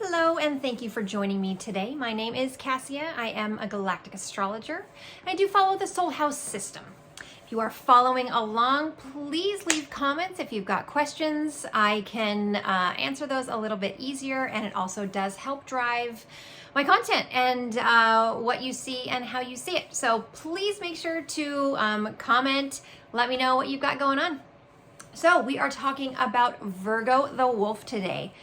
Hello, and thank you for joining me today. My name is Cassia. I am a galactic astrologer. I do follow the soul house system. If you are following along, please leave comments if you've got questions. I can answer those a little bit easier, and it also does help drive my content and what you see and how you see it. So please make sure to comment. Let me know what you've got going on. So we are talking about Virgo the wolf today.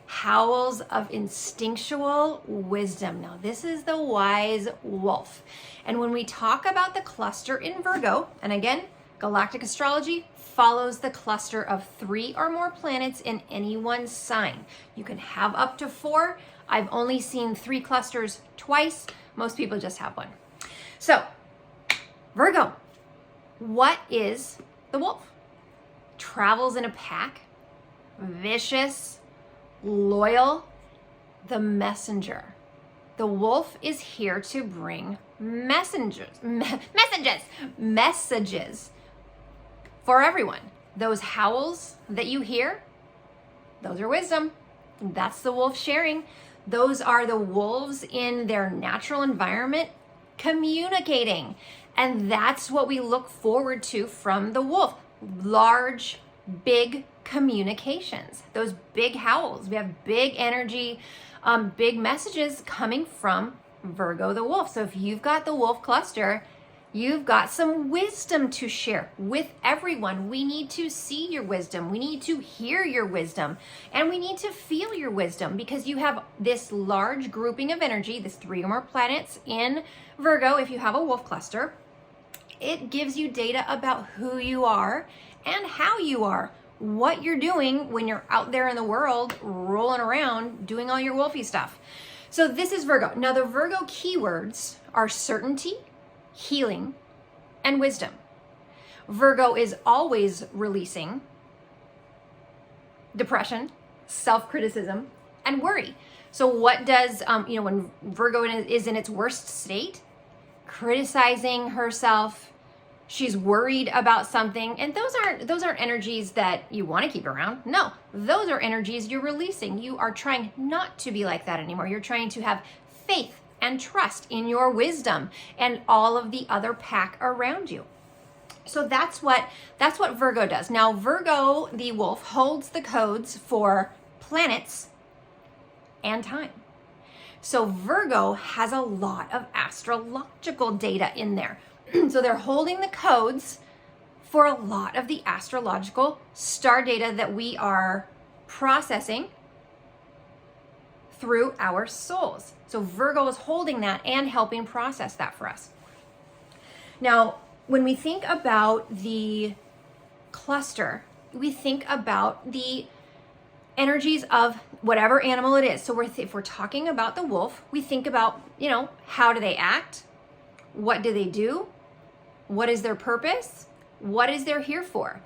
Howls of instinctual wisdom. Now, this is the wise wolf. And when we talk about the cluster in Virgo, and again, galactic astrology follows the cluster of 3 or more planets in any one sign. You can have up to 4. I've only seen 3 clusters twice. Most people just have 1. So, Virgo, what is the wolf? Travels in a pack, vicious, loyal, the messenger. The wolf is here to bring messages for everyone. Those howls that you hear, those are wisdom. That's the wolf sharing. Those are the wolves in their natural environment communicating. And that's what we look forward to from the wolf. Large, big communications, those big howls. We have big energy, big messages coming from Virgo the wolf. So if you've got the wolf cluster, you've got some wisdom to share with everyone. We need to see your wisdom. We need to hear your wisdom, and we need to feel your wisdom, because you have this large grouping of energy, this 3 or more planets in Virgo. If you have a wolf cluster, it gives you data about who you are and how you are, what you're doing when you're out there in the world, rolling around, doing all your wolfy stuff. So this is Virgo. Now, the Virgo keywords are certainty, healing, and wisdom. Virgo is always releasing depression, self-criticism, and worry. So what does, when Virgo is in its worst state, criticizing herself, she's worried about something, and those aren't energies that you want to keep around. No, those are energies you're releasing. You are trying not to be like that anymore. You're trying to have faith and trust in your wisdom and all of the other pack around you. So that's what Virgo does. Now, Virgo, the wolf, holds the codes for planets and time. So Virgo has a lot of astrological data in there. So they're holding the codes for a lot of the astrological star data that we are processing through our souls. So Virgo is holding that and helping process that for us. Now, when we think about the cluster, we think about the energies of whatever animal it is. So if we're talking about the wolf, we think about, how do they act? What do they do? What is their purpose? What is there here for?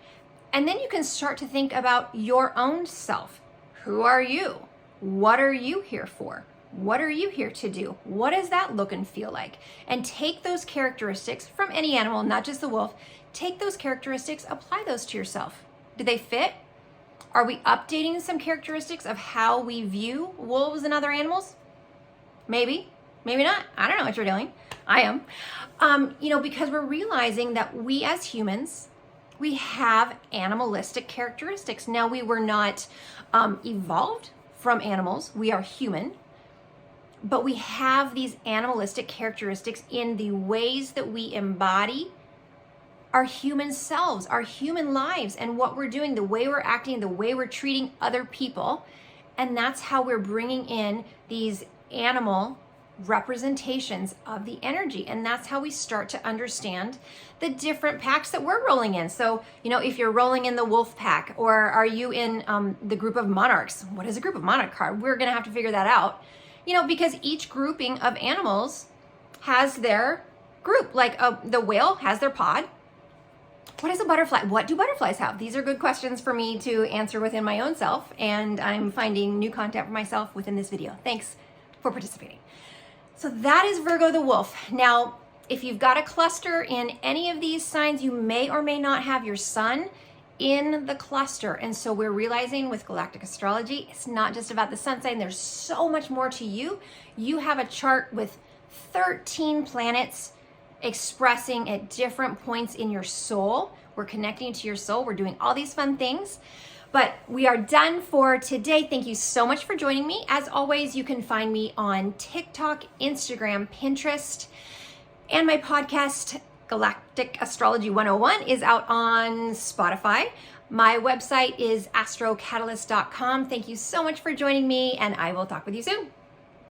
And then you can start to think about your own self. Who are you? What are you here for? What are you here to do? What does that look and feel like? And take those characteristics from any animal, not just the wolf. Take those characteristics, apply those to yourself. Do they fit? Are we updating some characteristics of how we view wolves and other animals? Maybe, maybe not. I don't know what you're doing. I am. Because we're realizing that we as humans, we have animalistic characteristics. Now, we were not evolved from animals. We are human. But we have these animalistic characteristics in the ways that we embody our human selves, our human lives, and what we're doing, the way we're acting, the way we're treating other people. And that's how we're bringing in these animal representations of the energy. And that's how we start to understand the different packs that we're rolling in. So, if you're rolling in the wolf pack, or are you in the group of monarchs? What is a group of monarch card? We're going to have to figure that out, because each grouping of animals has their group. Like the whale has their pod. What is a butterfly? What do butterflies have? These are good questions for me to answer within my own self, and I'm finding new content for myself within this video. Thanks for participating. So that is Virgo the wolf. Now, if you've got a cluster in any of these signs, you may or may not have your sun in the cluster. And so we're realizing with galactic astrology, it's not just about the sun sign. There's so much more to you. You have a chart with 13 planets expressing at different points in your soul. We're connecting to your soul. We're doing all these fun things. But we are done for today. Thank you so much for joining me. As always, you can find me on TikTok, Instagram, Pinterest, and my podcast, Galactic Astrology 101, is out on Spotify. My website is astrocatalyst.com. Thank you so much for joining me, and I will talk with you soon.